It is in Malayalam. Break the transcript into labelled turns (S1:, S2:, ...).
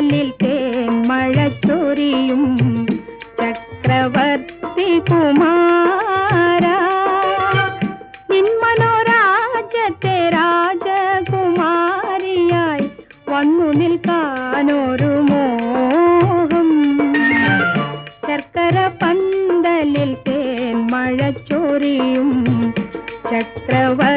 S1: പന്തലിൽ തേന്മഴ ചൊരിയും ചക്രവർത്തി കുമാര നിൻ മനോരാജ്യത്തെ രാജകുമാരിയായി വന്നു നിൽക്കാനൊരു മോഹം ശർക്കര പന്തലിൽ തേന്മഴ ചൊരിയും ചക്രവർത്തി